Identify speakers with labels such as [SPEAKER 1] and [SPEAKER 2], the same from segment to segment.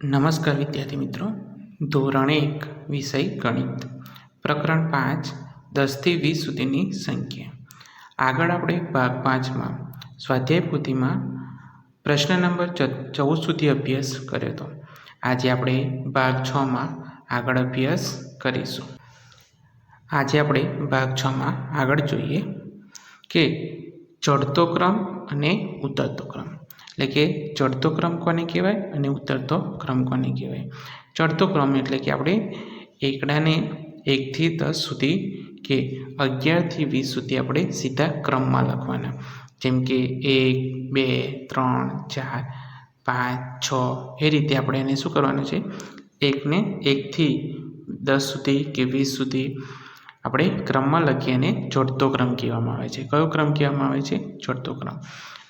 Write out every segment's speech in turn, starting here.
[SPEAKER 1] નમસ્કાર વિદ્યાર્થી મિત્રો, ધોરણ 1 વિષય ગણિત, પ્રકરણ 5 10થી 20 સુધીની સંખ્યા. આગળ આપણે ભાગ 5માં સ્વાધ્યાય પોથીમાં પ્રશ્ન નંબર 14 સુધી અભ્યાસ કર્યો હતો. આજે આપણે ભાગ 6માં આગળ અભ્યાસ કરીશું. આજે આપણે ભાગ 6માં આગળ જોઈએ કે ચડતો ક્રમ અને ઉતરતો ક્રમ. એટલે કે ચડતો ક્રમ કોને કહેવાય અને ઉતરતો ક્રમ કોને કહેવાય. ચડતો ક્રમ એટલે કે આપણે એકડાને 1 થી 10 સુધી કે 11 થી 20 સુધી આપણે સીધા ક્રમમાં લખવાના. જેમ કે 1, 2, 3, 4, 5, 6 એ રીતે આપણે એને શું કરવાનું છે, 1 થી 10 સુધી કે 20 સુધી આપણે ક્રમમાં લખીએ અને ચડતો ક્રમ કહેવામાં આવે છે. કયો ક્રમ કહેવામાં આવે છે? ચડતો ક્રમ.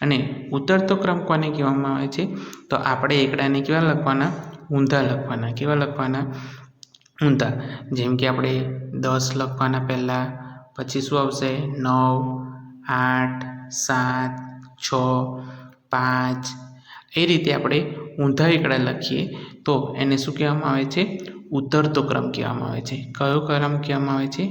[SPEAKER 1] અને ઉતરતો ક્રમ કોને કહેવામાં આવે છે? તો આપણે એકડાને કેવા લખવાના? ઊંધા લખવાના. કેવા લખવાના? ઊંધા. જેમ કે આપણે 10 લખવાના પહેલાં, પછી શું આવશે? 9, 8, 7, 6, 5 એ રીતે આપણે ઊંધા એકડા લખીએ તો એને શું કહેવામાં આવે છે? ઉતરતો ક્રમ કહેવામાં આવે છે. કયો ક્રમ કહેવામાં આવે છે?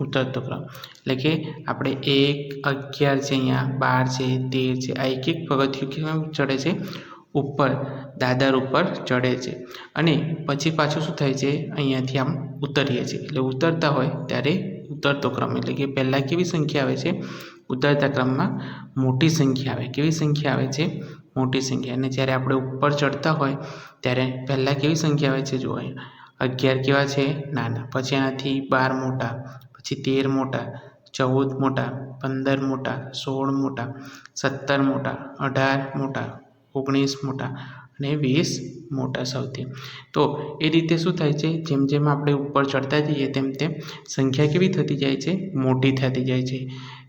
[SPEAKER 1] ઉતરતો ક્રમ. એટલે કે આપણે 1, 11 છે, અહીંયા 12 છે, 13 છે, આ એક પગથિયું કેમ ચડે છે? ઉપર, દાદર ઉપર ચડે છે. અને પછી પાછું શું થાય છે? અહીંયાથી આમ ઉતરીએ છીએ. એટલે ઉતરતા હોય ત્યારે ઉતરતો ક્રમ. એટલે કે પહેલાં કેવી સંખ્યા આવે છે? ઉતરતા ક્રમમાં મોટી સંખ્યા આવે. કેવી સંખ્યા આવે છે? મોટી સંખ્યા. અને જ્યારે આપણે ઉપર ચડતા હોય ત્યારે પહેલાં કેવી સંખ્યા આવે છે? જુઓ, 11 કેવા છે? નાના. પછી એનાથી 12 મોટા, પછી 13 મોટા, 14 મોટા, 15 મોટા, 16 મોટા, 17 મોટા, 18 મોટા, 19 મોટા અને 20 મોટા સૌથી. તો એ રીતે શું થાય છે? જેમ જેમ આપણે ઉપર ચડતા જઈએ તેમ તેમ સંખ્યા કેવી થતી જાય છે? મોટી થતી જાય છે.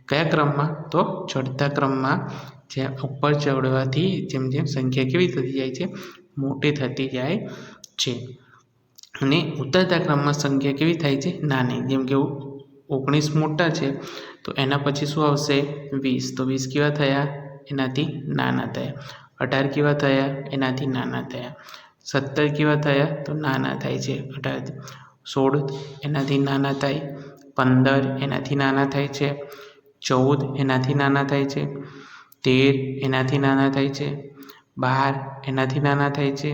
[SPEAKER 1] કયા ક્રમમાં? તો ચડતા ક્રમમાં. જ્યાં ઉપર ચડવાથી જેમ જેમ સંખ્યા કેવી થતી જાય છે? મોટી થતી જાય છે. અને ઉતરતા ક્રમમાં સંખ્યા કેવી થાય છે? નાની. જેમ કે 19 મોટા છે તો એના પછી શું આવશે? 20. તો 20 કેવા થયા? એનાથી નાના થયા. 18 કેવા થયા? એનાથી નાના થયા. 17 કેવા થયા? તો નાના થાય છે 18. 16 એનાથી નાના થાય. 15 એનાથી નાના થાય છે. 14 એનાથી નાના થાય છે. 13 એનાથી નાના થાય છે. 12 એનાથી નાના થાય છે.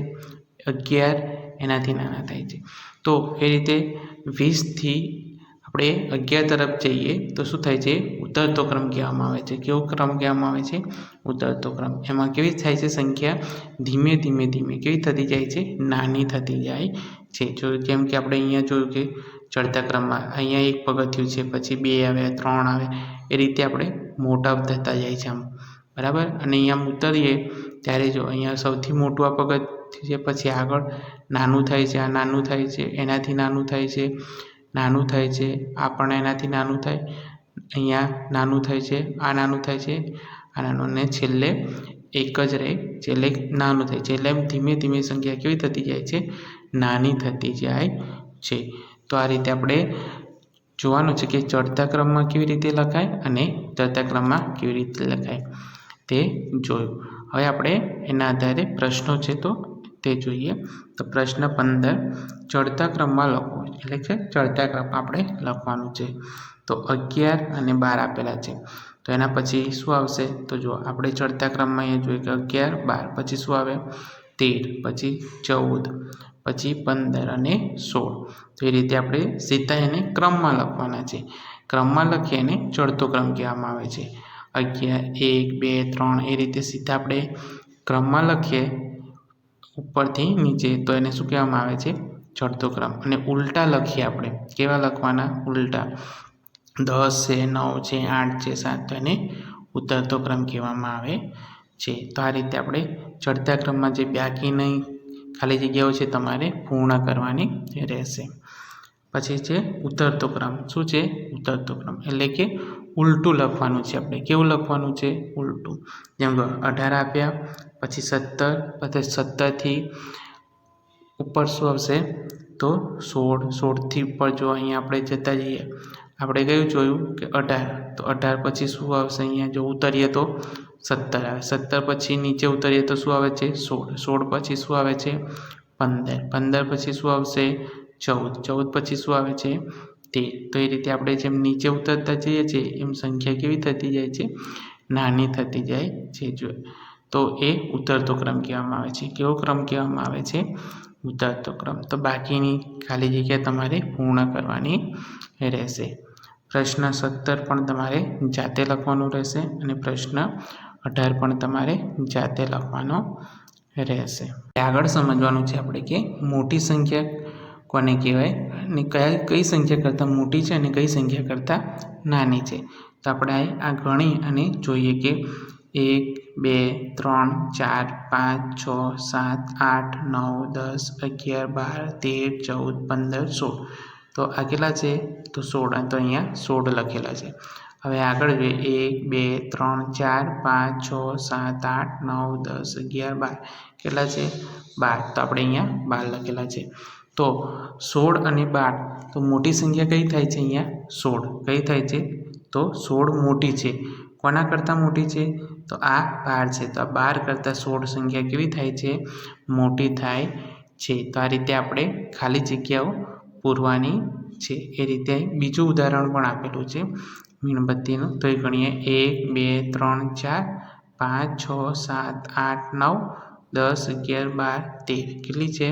[SPEAKER 1] 11 એનાથી નાના થાય છે. તો એ રીતે 20થી આપણે 11 તરફ જઈએ તો શું થાય છે? ઉતરતો ક્રમ કહેવામાં આવે છે. કેવો ક્રમ કહેવામાં આવે છે? ઉતરતો ક્રમ. એમાં કેવી થાય છે સંખ્યા? ધીમે ધીમે ધીમે કેવી થતી જાય છે? નાની થતી જાય છે. જો જેમ કે આપણે અહીંયા જોયું કે ચડતા ક્રમમાં અહીંયા એક પગથિયું છે, પછી 2 આવે, 3 આવે, એ રીતે આપણે મોટા થતા જાય છે આમ, બરાબર. અને અહીંયા ઉતરીએ ત્યારે જો અહીંયા સૌથી મોટું આ પગથિયું છે, પછી આગળ નાનું થાય છે, આ નાનું થાય છે, એનાથી નાનું થાય છે, નાનું થાય છે, આ પણ એનાથી નાનું થાય, અહીંયા નાનું થાય છે, આ નાનું થાય છે, આ નાનું, અને છેલ્લે એક જ રહે, છેલ્લે નાનું થાય છે. એટલે એમ ધીમે ધીમે સંખ્યા કેવી થતી જાય છે? નાની થતી જાય છે. તો આ રીતે આપણે જોવાનું છે કે ચડતા ક્રમમાં કેવી રીતે લખાય અને ઉતરતા ક્રમમાં કેવી રીતે લખાય તે જોયું. હવે આપણે એના આધારે પ્રશ્નો છે તો તે જોઈએ. તો પ્રશ્ન 15, ચડતા ક્રમમાં લખો. એટલે કે ચડતા ક્રમમાં આપણે લખવાનું છે. તો 11 અને 12 આપેલા છે. તો એના પછી શું આવશે? તો જો આપણે ચડતા ક્રમમાં અહીંયા જોઈએ કે 11, 12, પછી શું આવે? 13, પછી 14, પછી 15 અને 16. તો એ રીતે આપણે સીધા એને ક્રમમાં લખવાના છે. ક્રમમાં લખીએ એને ચડતો ક્રમ કહેવામાં આવે છે. 11, 1, 2, 3 એ રીતે સીધા આપણે ક્રમમાં લખીએ ઉપરથી નીચે તો એને શું કહેવામાં આવે છે? ચડતો ક્રમ. અને ઉલટા લખીએ આપણે. કેવા લખવાના? ઉલટા. 10 છે, 9 છે, 8 છે, 7, તો એને ઉતરતો ક્રમ કહેવામાં આવે છે. તો આ રીતે આપણે ચડતા ક્રમમાં જે બાકીની ખાલી જગ્યાઓ છે તમારે પૂર્ણ કરવાની રહેશે. પછી છે ઉતરતો ક્રમ. શું છે? ઉતરતો ક્રમ એટલે કે ઉલટું લખવાનું છે આપણે. કેવું લખવાનું છે? ઉલટું. જેમ કે 18 આપ્યા, પછી 17, પછી 17થી ઉપર શું આવશે? તો 16, 16થી ઉપર જો અહીંયા આપણે જતા જઈએ, આપણે કયું જોયું કે 18, તો 18 પછી શું આવશે? અહીંયા જો ઉતરીએ તો 17 આવે. 17 પછી નીચે ઉતરીએ તો શું આવે છે? 16, 16 પછી શું આવે છે? 15, 15 પછી શું આવશે 14, 14 પછી શું આવે છે 13. તો એ રીતે આપણે જેમ નીચે ઉતરતા જઈએ છીએ એમ સંખ્યા કેવી થતી જાય છે, નાની થતી જાય છે. જો તો એ ઉતરતો ક્રમ કહેવામાં આવે છે. કેવો ક્રમ કહેવામાં આવે છે? ઉતરતો ક્રમ. તો બાકીની ખાલી જગ્યા તમારે પૂર્ણ કરવાની રહેશે. પ્રશ્ન 17 પણ તમારે જાતે લખવાનો રહેશે અને પ્રશ્ન 18 પણ તમારે જાતે લખવાનો રહેશે. આગળ સમજવાનું છે આપણે કે મોટી સંખ્યા કોને કહેવાય અને કઈ સંખ્યા કરતાં મોટી છે અને કઈ સંખ્યા કરતાં નાની છે. તો આપણે આ ગણી અને જોઈએ કે 1 2 3 4 5 6 7 8 9 10 11 12 13 14 15 16. તો આ કેટલા છે? તો 16. તો અહીંયા 16 લખેલા છે. હવે આગળ જોઈએ 1 2 3 4 5 6 7 8 9 10 11 12 કેટલા છે? 12. તો આપણે અહીંયા 12 લખેલા છે. તો 16 અને 12 તો મોટી સંખ્યા કઈ થાય છે? અહીંયા 16 કઈ થાય છે? તો 16 મોટી છે. કોના કરતાં મોટી છે? તો આ 12 છે. તો આ 12 કરતાં 16 સંખ્યા કેવી થાય છે? મોટી થાય છે. તો આ રીતે આપણે ખાલી જગ્યાઓ પૂરવાની છે. એ રીતે બીજું ઉદાહરણ પણ આપેલું છે મીણબત્તીનું. તો એ ગણીએ 1 2 3 4 5 6 7 8 9 10 11 12 13 કેટલી છે?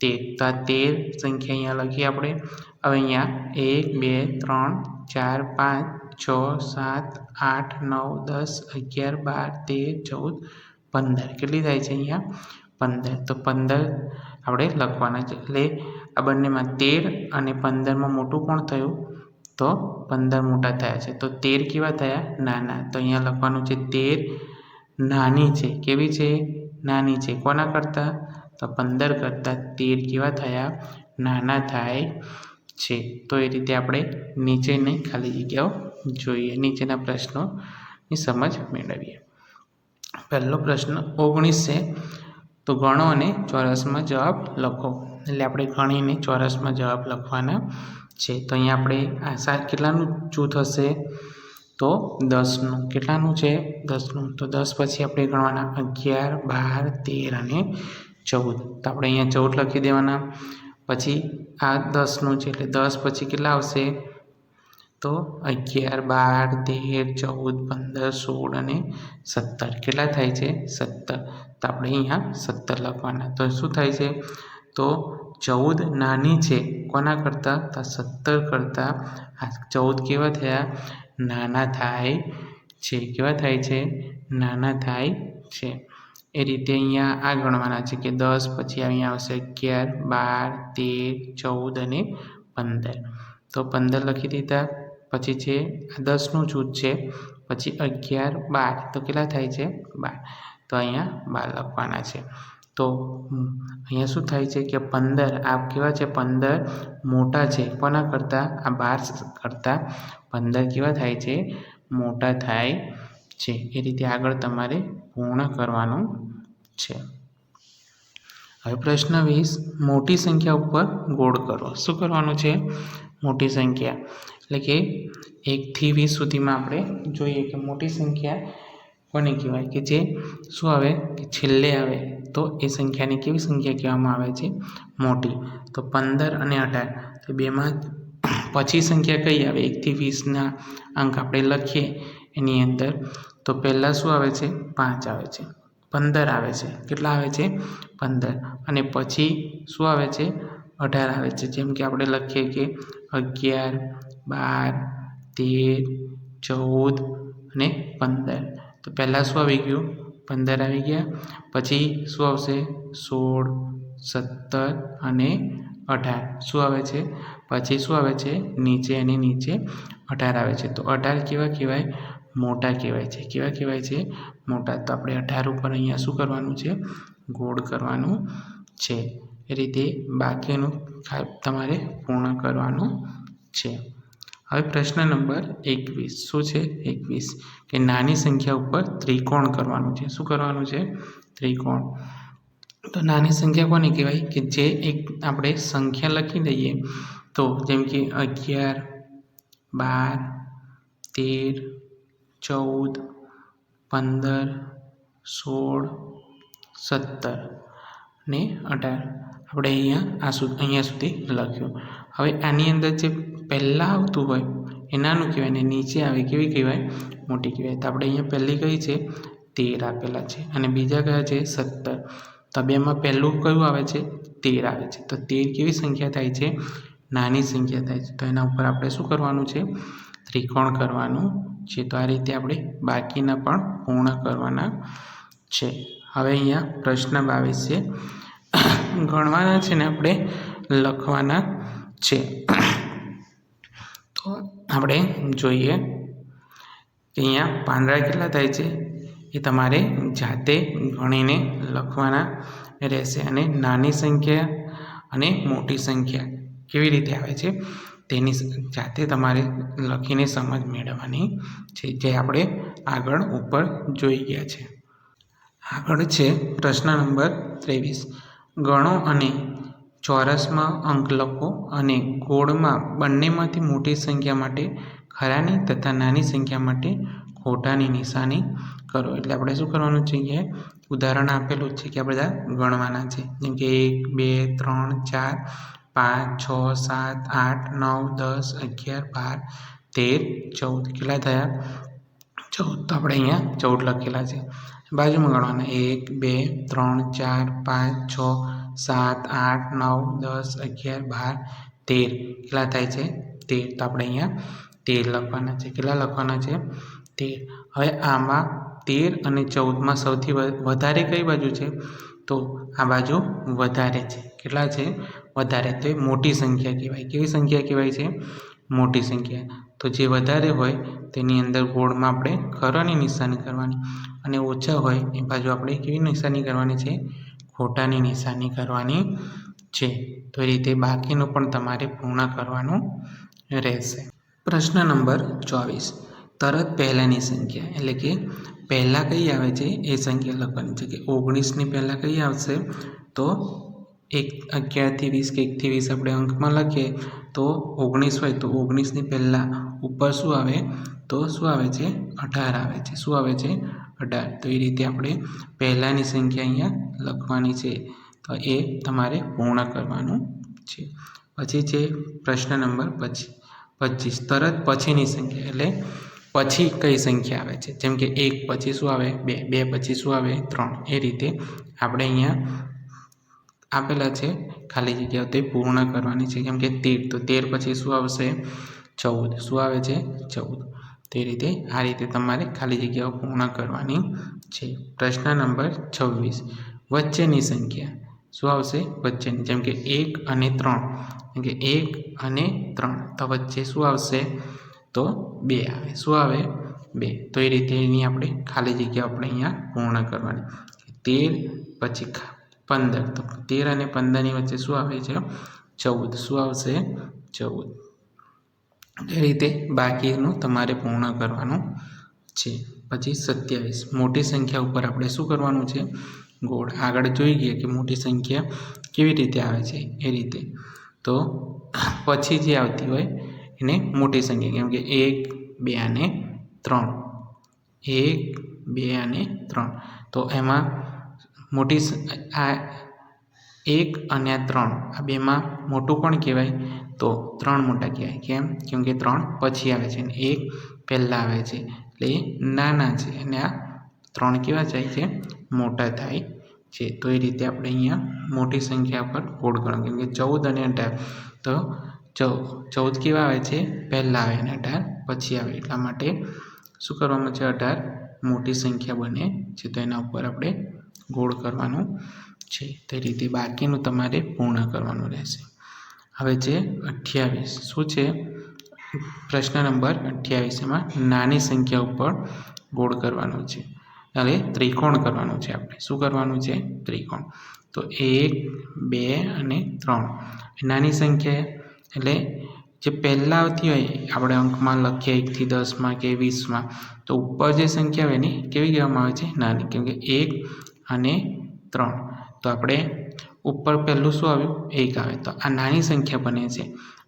[SPEAKER 1] 13. તો આ 13 સંખ્યા અહીંયા લખીએ આપણે. હવે અહીંયા 1 2 3 4 5 6 7 8 9 10 11 12 13 14 15 કેટલી થાય છે? અહીંયા 15. તો 15 આપણે લખવાના છે. એટલે આ બંનેમાં 13 અને 15માં મોટું કોણ થયું? તો 15 મોટા થયા છે. તો 13 કેવા થયા? નાના. તો અહીંયા લખવાનું છે 13 નાની છે. કેવી છે? નાની છે. કોના કરતાં? તો 15 કરતાં 13 કેવા થયા? નાના થાય છે. તો એ રીતે આપણે નીચેની ખાલી જગ્યાઓ જોઈએ. નીચેના પ્રશ્નોની સમજ મેળવીએ. પહેલો પ્રશ્ન 19 છે. તો ગણો અને ચોરસમાં જવાબ લખો. એટલે આપણે ગણીને ચોરસમાં જવાબ લખવાના છે. તો અહીંયા આપણે આ કેટલાનું જૂથ હશે? તો 10નું. કેટલાનું છે? 10નું. તો 10 પછી આપણે ગણવાના 11 12 13 અને 14. તો આપણે અહીંયા 14 લખી દેવાના. પછી આ 10નું છે એટલે 10 પછી કેટલા આવશે? તો 11 12 13 14 15 16 અને 17 કેટલા થાય છે? 17. તો આપણે અહીંયા 17 લખવાના. તો શું થાય છે? તો 14 નાની છે. કોના કરતાં? તો 17 કરતાં આ 14 કેવા થયા? નાના થાય છે. કેવા થાય છે? નાના થાય છે. એ રીતે અહીંયા આ ગણવાના છે કે 10 પછી અહીંયા આવશે 11 12 13 14 અને 15. તો 15 લખી દીધા. પછી છે આ 10નું જૂથ છે. પછી 11 12 તો કેટલા થાય છે? 12. તો અહીંયા 12 લખવાના છે. તો અહીંયા શું થાય છે કે 15 આ કેવા છે? 15 મોટા છે. કોના કરતાં? આ 12 કરતાં 15 કેવા થાય છે? મોટા થાય છે. એ રીતે આગળ તમારે પૂર્ણ કરવાનું છે. હવે પ્રશ્ન 20 મોટી સંખ્યા ઉપર ગોળ કરો. શું કરવાનું છે? મોટી સંખ્યા એટલે કે 1 થી 20 સુધીમાં આપણે જોઈએ કે મોટી સંખ્યા કોને કહેવાય? કે જે શું આવે કે છેલ્લે આવે તો એ સંખ્યાને કેવી સંખ્યા કહેવામાં આવે છે? મોટી. તો 15 અને 18 તો બેમાં પછી સંખ્યા કઈ આવે? 1 થી 20ના અંક આપણે લખીએ એની અંદર તો પહેલાં શું આવે છે? 5 આવે છે. 15 આવે છે. કેટલા આવે છે? 15. અને પછી શું આવે છે? 18 આવે છે. જેમ કે આપણે લખીએ કે 11 12 13 14 અને 15. તો પહેલાં શું આવી ગયું? 15 આવી ગયા. પછી શું આવશે? 16 17 અને 18 શું આવે છે? પછી શું આવે છે? નીચે અને નીચે 18 આવે છે. તો 18 કેવા કહેવાય? મોટા કહેવાય છે. કેવા કહેવાય છે? મોટા. તો આપણે 18 ઉપર અહીંયા શું કરવાનું છે? ગોળ કરવાનું છે. એ રીતે બાકીનું તમારે પૂર્ણ કરવાનું છે. હવે પ્રશ્ન નંબર 21 શું છે? 21 કે નાની સંખ્યા ઉપર ત્રિકોણ કરવાનું છે. શું કરવાનું છે? ત્રિકોણ. તો નાની સંખ્યા કોને કહેવાય? કે જે એક આપણે સંખ્યા લખી દઈએ તો જેમ કે 11 12 13 14 15 16 17 ને 18 આપણે અહીંયા સુધી લખ્યું. હવે આની અંદર જે પહેલાં આવતું હોય એ નાનું કહેવાય ને નીચે આવે કેવી કહેવાય? મોટી કહેવાય. તો આપણે અહીંયા પહેલી કઈ છે? 13 આપેલા છે અને બીજા કયા છે? 17. તો બેમાં પહેલું કયું આવે છે? 13 આવે છે. તો 13 કેવી સંખ્યા થાય છે? નાની સંખ્યા થાય છે. તો એના ઉપર આપણે શું કરવાનું છે? ત્રિકોણ કરવાનું છે. તો આ રીતે આપણે બાકીના પણ પૂર્ણ કરવાના છે. હવે અહીંયા પ્રશ્ન 22 છે. ગણવાના છે ને આપણે લખવાના છે. તો આપણે જોઈએ કે અહીંયા પાંદડા કેટલા થાય છે એ તમારે જાતે ગણીને લખવાના રહેશે. અને નાની સંખ્યા અને મોટી સંખ્યા કેવી રીતે આવે છે તેની જાતે તમારે લખીને સમજ મેળવવાની છે, જે આપણે આગળ ઉપર જોઈ ગયા છે. આગળ છે પ્રશ્ન નંબર 23. ગણો અને ચોરસમાં અંક લખો અને ગોળમાં બંનેમાંથી મોટી સંખ્યા માટે ખરાની તથા નાની સંખ્યા માટે ખોટાની નિશાની કરો. એટલે આપણે શું કરવાનું છે? ઉદાહરણ આપેલું છે કે આ બધા ગણવાના છે. જેમ કે 1 2 3 4 5 6 7 8 9 10 11 12 13 14 કેટલા થયા? 14. તો આપણે અહીંયા 14 લખેલા છે. બાજુમાં ગણવાના 1 2 3 4 5 6 7 8 9 10 11 12 13 કેટલા થાય છે? 13. તો આપણે અહીંયા 13 લખવાના છે. કેટલા લખવાના છે? 13. હવે આમાં 13 અને 14માં સૌથી વધારે કઈ બાજુ છે? તો આ બાજુ વધારે છે. કેટલા છે? વધારે. તો એ મોટી સંખ્યા કહેવાય. કેવી સંખ્યા કહેવાય છે? મોટી સંખ્યા. તો જે વધારે હોય તેની અંદર ગોળમાં આપણે ખરાની નિશાની કરવાની અને ઓછા હોય એ બાજુ આપણે કેવી નિશાની કરવાની છે? ખોટાની નિશાની કરવાની છે. તો એ રીતે બાકીનું પણ તમારે પૂર્ણ કરવાનું રહેશે. પ્રશ્ન નંબર 24. તરત પહેલાંની સંખ્યા એટલે કે પહેલાં કઈ આવે છે એ સંખ્યા લખવાની છે. કે 19ની પહેલાં કઈ આવશે? તો 11 થી 20 કે 1 થી 20 આપણે અંકમાં લખીએ તો 19 હોય તો 19ની પહેલાં ઉપર શું આવે? તો શું આવે છે? 18 આવે છે. શું આવે છે? 18. તો એ રીતે આપણે પહેલાંની સંખ્યા અહીંયા લખવાની છે. તો એ તમારે પૂર્ણ કરવાનું છે. પછી છે પ્રશ્ન નંબર 25. તરત પછીની સંખ્યા એટલે પછી કઈ સંખ્યા આવે છે? જેમ કે 1 પછી શું આવે? 2 2 પછી શું આવે? 3. એ રીતે આપણે અહીંયા આપેલા છે ખાલી જગ્યાઓ તે પૂર્ણ કરવાની છે. કેમ કે 13 તો 13 પછી શું આવશે? 14. શું આવે છે? 14. તે રીતે આ રીતે તમારે ખાલી જગ્યાઓ પૂર્ણ કરવાની છે. પ્રશ્ન નંબર 26. વચ્ચેની સંખ્યા શું આવશે? વચ્ચેની. જેમ કે 1 અને 3. જેમ કે 1 અને 3 તો વચ્ચે શું આવશે? તો 2 આવે. શું આવે? 2. તો એ રીતે એની આપણે ખાલી જગ્યા આપણે અહીંયા પૂર્ણ કરવાની. 13 પછી 15. તો 13 અને 15ની વચ્ચે શું આવે છે? 14. શું આવશે? 14. એ રીતે બાકીનું તમારે પૂર્ણ કરવાનું છે. પછી 27. મોટી સંખ્યા ઉપર આપણે શું કરવાનું છે? ગોળ. આગળ જોઈ ગયા કે મોટી સંખ્યા કેવી રીતે આવે છે એ રીતે. તો પછી જે આવતી હોય એને મોટી સંખ્યા. કેમ કે 1 2 અને 3. 1 2 અને 3. તો એમાં મોટી આ 1 અને 3 આ બેમાં મોટું પણ કહેવાય તો 3 મોટા કહેવાય. કેમ કે 3 પછી આવે છે અને 1 પહેલાં આવે છે એટલે એ નાના છે અને આ 3 કેવા જાય છે? મોટા થાય છે. તો એ રીતે આપણે અહીંયા મોટી સંખ્યા પર ગોળ ગણો. કેમ કે 14 અને 18 તો 14 કેવા આવે છે? પહેલાં આવે અને 18 પછી આવે. એટલા માટે શું કરવાનું છે? 18 મોટી સંખ્યા બને છે. તો એના ઉપર આપણે ગોળ કરવાનું છે. તે રીતે બાકીનું તમારે પૂર્ણ કરવાનું રહેશે. હવે છે 28. શું છે? પ્રશ્ન નંબર 28. એમાં નાની સંખ્યા ઉપર ગોળ કરવાનું છે. હવે ત્રિકોણ કરવાનું છે. આપણે શું કરવાનું છે? ત્રિકોણ. તો 1 2 અને 3 નાની સંખ્યા એટલે જે પહેલાં આવતી હોય આપણે અંકમાં લખીએ 1 થી 10માં કે 20માં તો ઉપર જે સંખ્યા હોય ને કેવી કહેવામાં આવે છે? નાની. કેમ કે 1 અને 3 તો આપણે ઉપર પહેલું શું આવ્યું? 1 આવે. તો આ નાની સંખ્યા બને છે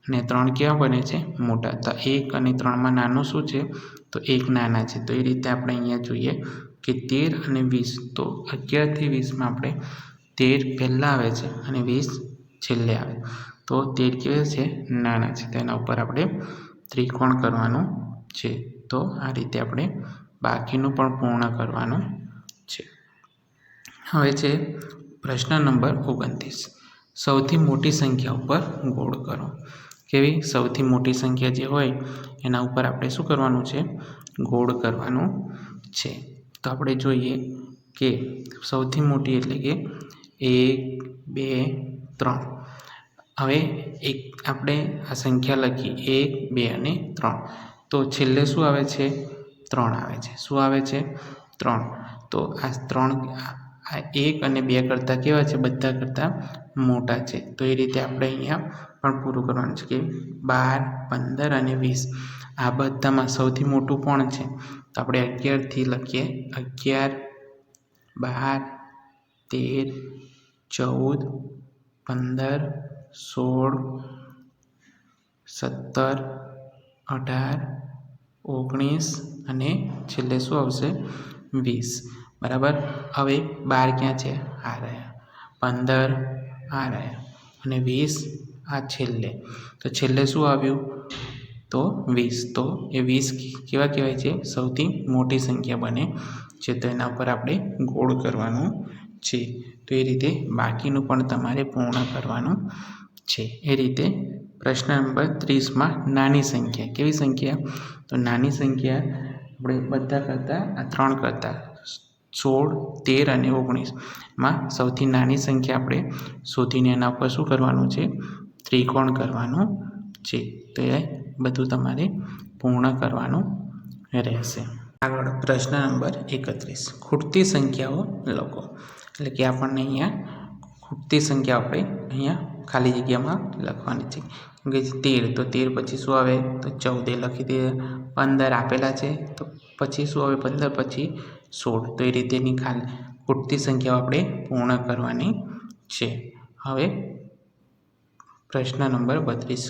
[SPEAKER 1] અને 3 કેવા બને છે? મોટા. તો 1 અને 3માં નાનું શું છે? તો 1 નાના છે. તો એ રીતે આપણે અહીંયા જોઈએ કે 13 અને 20. તો 11 થી 20માં આપણે 13 પહેલાં આવે છે અને 20 છેલ્લે આવે. તો 13 કેવા છે? નાના છે. તેના ઉપર આપણે ત્રિકોણ કરવાનું છે. તો આ રીતે આપણે બાકીનું પણ પૂર્ણ કરવાનું છે. હવે છે પ્રશ્ન નંબર 29. સૌથી મોટી સંખ્યા ઉપર ગોળ કરો. કેવી? સૌથી મોટી સંખ્યા જે હોય એના ઉપર આપણે શું કરવાનું છે? ગોળ કરવાનું છે. તો આપણે જોઈએ કે સૌથી મોટી એટલે કે 1, 2, 3. હવે આપણે આ સંખ્યા લખીએ 1, 2 અને 3. તો છેલ્લે શું આવે છે? 3 આવે છે. શું આવે છે? 3. તો આ 3 આ 1 અને 2 કરતાં કેવા છે? બધા કરતાં મોટા છે. તો એ રીતે આપણે અહીંયા પણ પૂરું કરવાનું છે કે 12, 15 અને 20 આ બધામાં સૌથી મોટું કોણ છે? તો આપણે 11 થી લખીએ. 11, 12, 13, 14, 15, 16, 17, 18, 19 અને છેલ્લે શું આવશે? 20. બરાબર. હવે 12 ક્યાં છે? આ રહ્યા. 15 આ રહ્યા અને 20 આ છેલ્લે. તો છેલ્લે શું આવ્યું? તો 20. તો એ 20 કેવા કહેવાય છે? સૌથી મોટી સંખ્યા બને છે. તો એના ઉપર આપણે ગોળ કરવાનું છે. તો એ રીતે બાકીનું પણ તમારે પૂર્ણ કરવાનું છે. એ રીતે પ્રશ્ન નંબર 30માં નાની સંખ્યા. કેવી સંખ્યા? તો નાની સંખ્યા આપણે બધા કરતાં આ 3 કરતાં 16, 13 અને 19માં સૌથી નાની સંખ્યા આપણે શોધીને એના ઉપર શું કરવાનું છે? ત્રિકોણ કરવાનું છે. તો એ બધું તમારે પૂર્ણ કરવાનું રહેશે. આગળ પ્રશ્ન નંબર 31. ખૂટતી સંખ્યાઓ લખો. એટલે કે આપણને અહીંયા ખૂટતી સંખ્યા આપણે અહીંયા ખાલી જગ્યામાં લખવાની છે. કેમ કે 13 તો 13 પછી શું આવે? તો 14 લખી દઈએ. 15 આપેલા છે તો પછી શું આવે? 15 પછી 16. તો એ રીતેની ખૂટતી સંખ્યાઓ આપણે પૂર્ણ કરવાની છે. હવે પ્રશ્ન નંબર 32.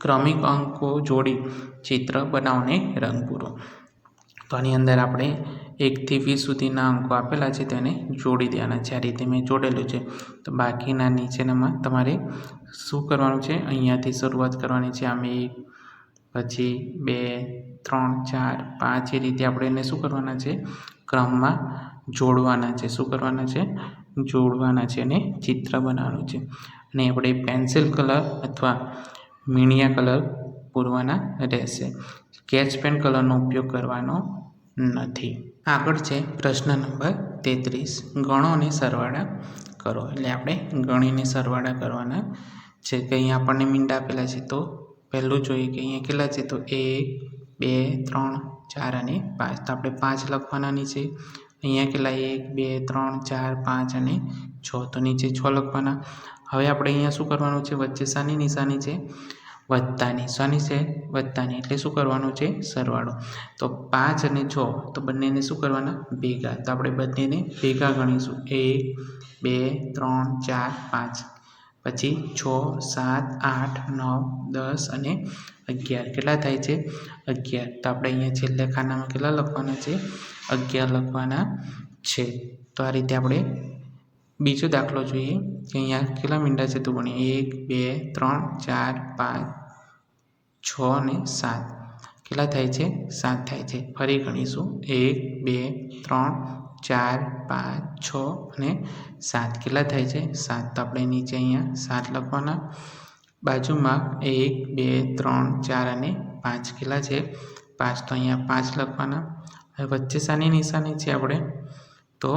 [SPEAKER 1] ક્રમિક અંકો જોડી ચિત્ર બનાવને રંગ પૂરો. તો આની અંદર આપણે 1 થી 20 સુધીના અંકો આપેલા છે તેને જોડી દેવાના છે. આ રીતે મેં જોડેલું છે. તો બાકીના નીચેનામાં તમારે શું કરવાનું છે? અહીંયાથી શરૂઆત કરવાની છે. આમ 1, પછી 2, 3, 4, 5 એ રીતે આપણે એને શું કરવાના છે? ક્રમમાં જોડવાના છે. શું કરવાના છે? જોડવાના છે અને ચિત્ર બનાવવાનું છે. અને આપણે પેન્સિલ કલર અથવા મીણિયા કલર પૂરવાના રહેશે. સ્કેચ પેન કલરનો ઉપયોગ કરવાનો નથી. આગળ છે પ્રશ્ન નંબર 33. ગણો અને સરવાળા કરો. એટલે આપણે ગણીને સરવાળા કરવાના છે. કે અહીંયા આપણને મીંડા આપેલા છે. તો પહેલું જોઈએ કે અહીંયા કેટલા છે? તો 1, 2, 3, 4 અને 5. તો આપણે 5 લખવાના નીચે. અહીંયા કેટલા? 1, 2, 3, 4, 5 અને 6. તો નીચે 6 લખવાના. હવે આપણે અહીંયા શું કરવાનું છે? વચ્ચે શાની નિશાની છે? વત્તાની. શાની છે? વત્તાની. એટલે શું કરવાનું છે? સરવાળો. તો 5 અને 6 તો બંનેને શું કરવાના? ભેગા. તો આપણે બંનેને ભેગા ગણીશું. 1, 2, 3, 4, 5. પછી 6, 7, 8, 9, 10 અને 11. કેટલા થાય છે? 11. તો આપણે અહીંયા છેલ્લે ખાનામાં કેટલા લખવાના છે? 11 લખવાના છે. તો આ રીતે આપણે બીજો દાખલો જોઈએ કે અહીંયા કેટલા મીંડા છે? તો ગણીએ 1, 2, 3, 4, 5, 6 અને 7. કેટલા થાય છે? 7 થાય છે. ફરી ગણીશું 1, 2, 3, 4, 5, 6 અને 7. કેટલા થાય છે? 7. તો આપણે નીચે અહીંયા 7 લખવાના. બાજુમાં 1, 2, 3, 4 અને 5. કેટલા છે? 5. તો અહીંયા 5 લખવાના. હવે વચ્ચે શાની નિશાની છે આપણે? તો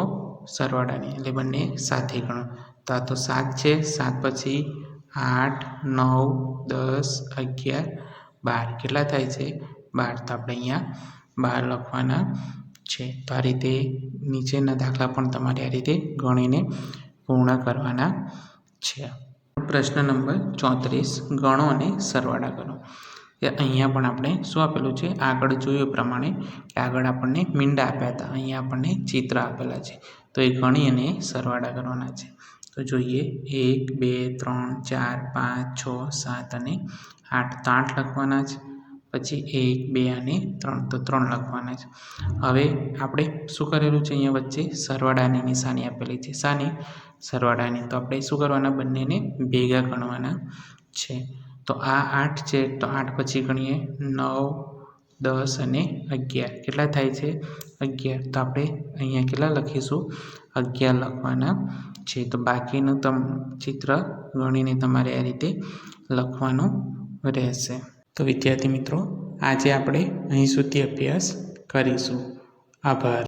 [SPEAKER 1] સરવાળાની. એટલે બંને સાથે ગણો. તો આ તો 7 છે. 7 પછી 8, 9, 10, 11, 12. કેટલા થાય છે? 12. તો આપણે અહીંયા 12 લખવાના છે. તો આ રીતે નીચેના દાખલા પણ તમારે આ રીતે ગણીને પૂર્ણ કરવાના છે. પ્રશ્ન નંબર 34. ગણો અને સરવાળા કરો. કે અહીંયા પણ આપણે શું આપેલું છે? આગળ જોયું પ્રમાણે કે આગળ આપણને મીંડા આપ્યા હતા. અહીંયા આપણને ચિત્ર આપેલા છે. તો એ ગણી અને સરવાળા કરવાના છે. તો જોઈએ 1, 2, 3, 4, 5, 6, 7 અને 8. તો 8 લખવાના છે. પછી 1, 2 અને 3. તો 3 લખવાના છે. હવે આપણે શું કરેલું છે? અહીંયા વચ્ચે સરવાળાની નિશાની આપેલી છે. શાની? સરવાળાની. તો આપણે શું કરવાના, બંનેને ભેગા ગણવાના છે. તો આ 8 છે, તો 8 પછી ગણીએ 9, 10 અને 11. કેટલા થાય છે? 11. તો આપણે અહીંયા કેટલા લખીશું? 11 લખવાના છે. તો બાકીનું ચિત્ર ગણીને તમારે આ રીતે લખવાનું રહેશે. તો વિદ્યાર્થી મિત્રો, આજે આપણે અહીં સુધી અભ્યાસ કરીશું. આભાર.